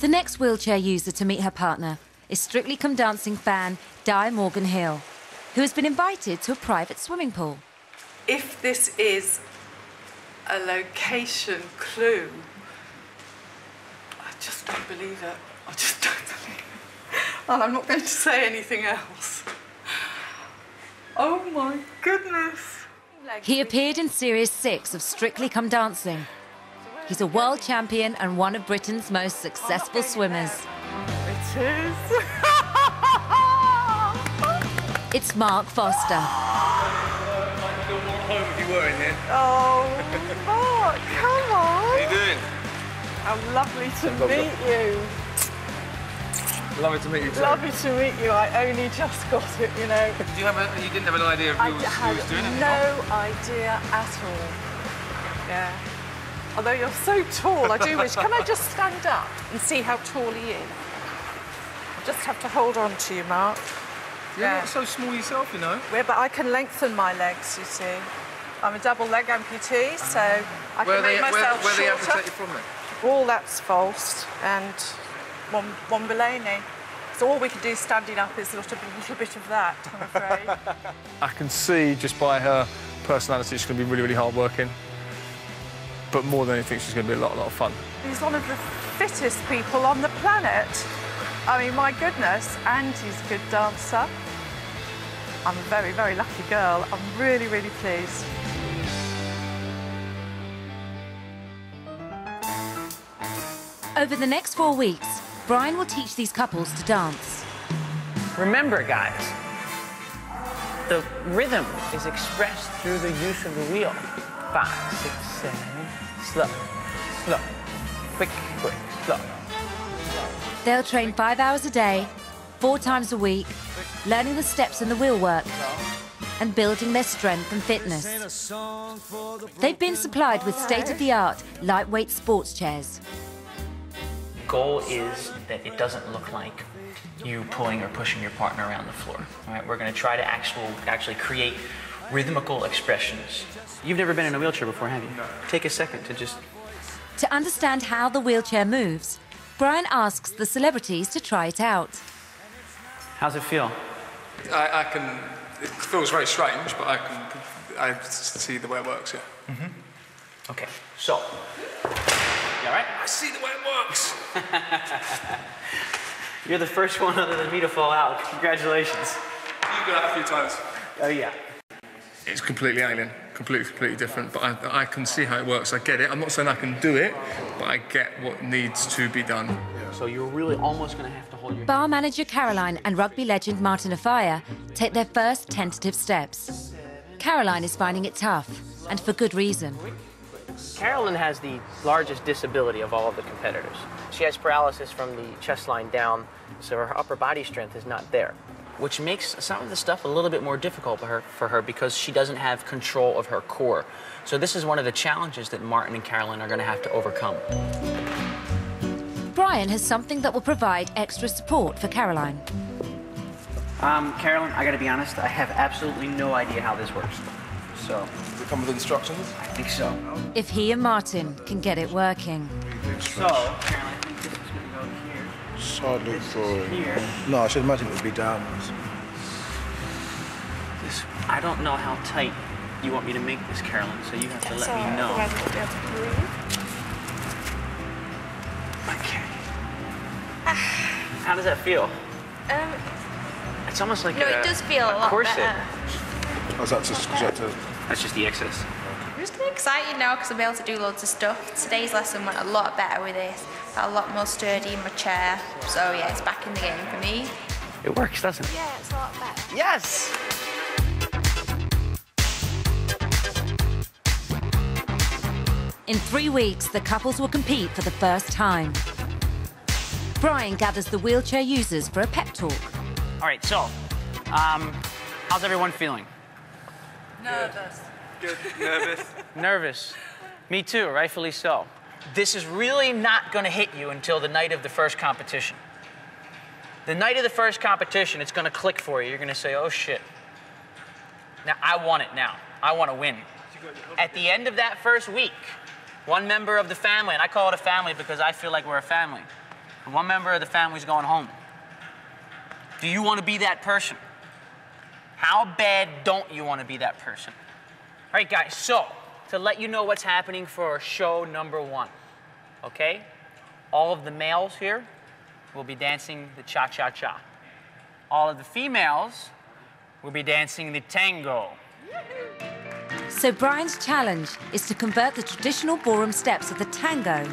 The next wheelchair user to meet her partner is Strictly Come Dancing fan Di Morgan-Hill, who has been invited to a private swimming pool. If this is a location clue, I just don't believe it. I just don't believe it. And I'm not going to say anything else. Oh my goodness. He appeared in Series 6 of Strictly Come Dancing. He's a world champion and one of Britain's most successful swimmers. It is. It's Mark Foster. I'd feel more home if you were in here. Oh, Mark, come on. How you doing? How lovely to meet you. Lovely to meet you too. Lovely to meet you. I only just got it, you know. You didn't have an idea of who was doing it? No idea at all. Yeah. Although you're so tall, I do wish. Can I just stand up and see how tall he is? I just have to hold on to you, Mark. You're not so small yourself, you know. Yeah, but I can lengthen my legs, you see. I'm a double leg amputee, so I can make myself Where shorter. they amputate you from then? All that's false and one Bellini. So all we can do standing up is a little bit of that, I'm afraid. I can see just by her personality she's going to be really, really hard working. But more than anything, she's going to be a lot of fun. He's one of the fittest people on the planet. I mean, my goodness, and he's a good dancer. I'm a very, very lucky girl. I'm really, really pleased. Over the next 4 weeks, Brian will teach these couples to dance. Remember, guys, the rhythm is expressed through the use of the wheel. 5, 6, 7, slow, slow, quick, quick, slow. They'll train 5 hours a day, 4 times a week, learning the steps in the wheel work and building their strength and fitness. They've been supplied with state-of-the-art, lightweight sports chairs. Goal is that it doesn't look like you pulling or pushing your partner around the floor. All right, we're going to try to actually create rhythmical expressions. You've never been in a wheelchair before, have you? No. Take a second to just... To understand how the wheelchair moves, Brian asks the celebrities to try it out. How's it feel? It feels very strange, but I see the way it works, yeah. Mm-hmm. Okay, so, you all right? I see the way it works. You're the first one other than me to fall out. Congratulations. You've got that a few times. Oh, yeah. It's completely alien, completely different, but I can see how it works. I get it. I'm not saying I can do it, but I get what needs to be done. So you're really almost going to have to hold your... Bar manager Caroline and rugby legend Martin Afaya take their first tentative steps. Caroline is finding it tough, and for good reason. Carolyn has the largest disability of all of the competitors. She has paralysis from the chest line down, so her upper body strength is not there, which makes some of the stuff a little bit more difficult for her because she doesn't have control of her core. So this is one of the challenges that Martin and Carolyn are going to have to overcome. Brian has something that will provide extra support for Caroline. Carolyn, I gotta be honest, I have absolutely no idea how this works. So... Does it come with instructions? I think so. If he and Martin can get it working. So, Carolyn, I think this is gonna go here. Sadly for... Here. No, I should imagine it would be downwards. I don't know how tight you want me to make this, Carolyn, so you have to let me know. Okay. How does that feel? It's almost like no, it does feel a lot corset. better. Oh, that's That's just the excess. I'm just excited now because I'll be able to do loads of stuff. Today's lesson went a lot better with this. Got a lot more sturdy in my chair. So yeah, it's back in the game for me. It works, doesn't it? Yeah, it's a lot better. Yes! In 3 weeks, the couples will compete for the first time. Brian gathers the wheelchair users for a pep talk. All right, so, how's everyone feeling? Nervous. Good. Nervous? Nervous. Me too, rightfully so. This is really not going to hit you until the night of the first competition. The night of the first competition, it's going to click for you. You're going to say, oh, shit. Now, I want it now. I want to win. At the end of that first week, one member of the family, and I call it a family because I feel like we're a family, and one member of the family's going home. Do you want to be that person? How bad don't you want to be that person? All right, guys, so to let you know what's happening for show number 1, okay? All of the males here will be dancing the cha-cha-cha. All of the females will be dancing the tango. So Brian's challenge is to convert the traditional ballroom steps of the tango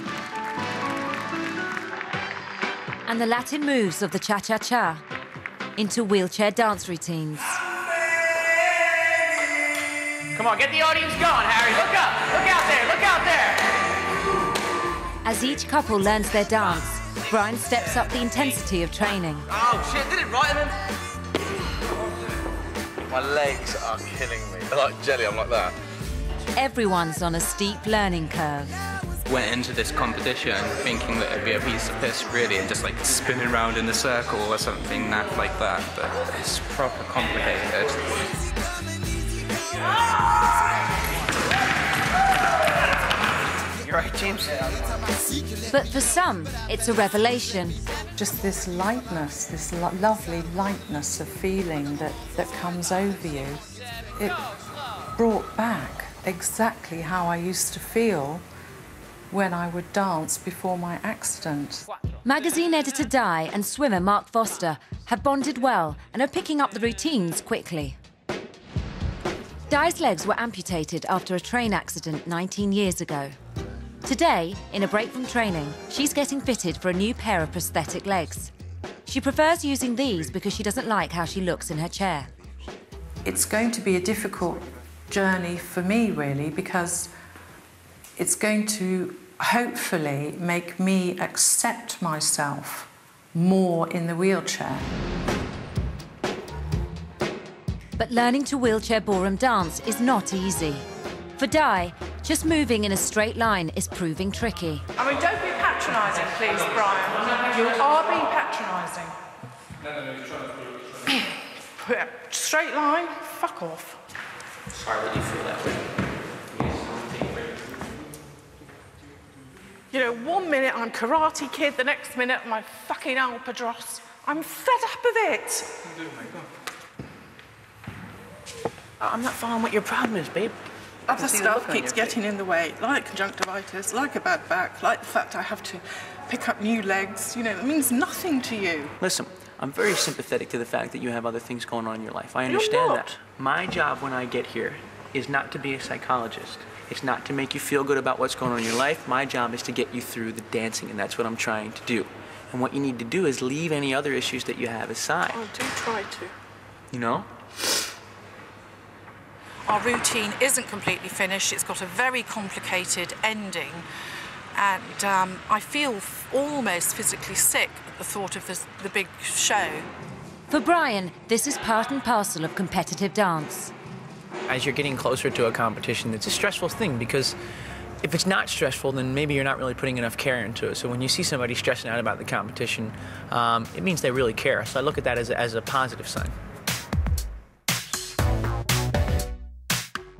and the Latin moves of the cha-cha-cha into wheelchair dance routines. Come on, get the audience going, Harry. Look up, look out there, look out there. As each couple learns their dance, Brian steps up the intensity of training. Oh shit, did it right then? My legs are killing me. They're like jelly, I'm like that. Everyone's on a steep learning curve. Went into this competition thinking that it'd be a piece of piss, really, and just like spinning around in a circle or something naff like that, but it's proper complicated. You're right, James. But for some, it's a revelation. Just this lightness, this lovely lightness of feeling that comes over you. It brought back exactly how I used to feel when I would dance before my accident. Magazine editor Di and swimmer Mark Foster have bonded well and are picking up the routines quickly. Di's legs were amputated after a train accident 19 years ago. Today, in a break from training, she's getting fitted for a new pair of prosthetic legs. She prefers using these because she doesn't like how she looks in her chair. It's going to be a difficult journey for me, really, because it's going to hopefully make me accept myself more in the wheelchair. But learning to wheelchair ballroom dance is not easy. For Di, just moving in a straight line is proving tricky. I mean, don't be patronising, please, Brian. You are being patronising. Straight line, fuck off. Sorry, would you feel that way? You know, 1 minute I'm Karate Kid, the next minute I'm fucking Alpedros. I'm fed up of it. I'm not following what your problem is, babe. Other stuff keeps getting in the way, like conjunctivitis, like a bad back, like the fact I have to pick up new legs. You know, it means nothing to you. Listen, I'm very sympathetic to the fact that you have other things going on in your life. I understand that. My job when I get here is not to be a psychologist. It's not to make you feel good about what's going on in your life. My job is to get you through the dancing, and that's what I'm trying to do. And what you need to do is leave any other issues that you have aside. I do try to. You know? Our routine isn't completely finished. It's got a very complicated ending. And I feel almost physically sick at the thought of the big show. For Brian, this is part and parcel of competitive dance. As you're getting closer to a competition, it's a stressful thing because if it's not stressful, then maybe you're not really putting enough care into it. So when you see somebody stressing out about the competition, it means they really care. So I look at that as a positive sign.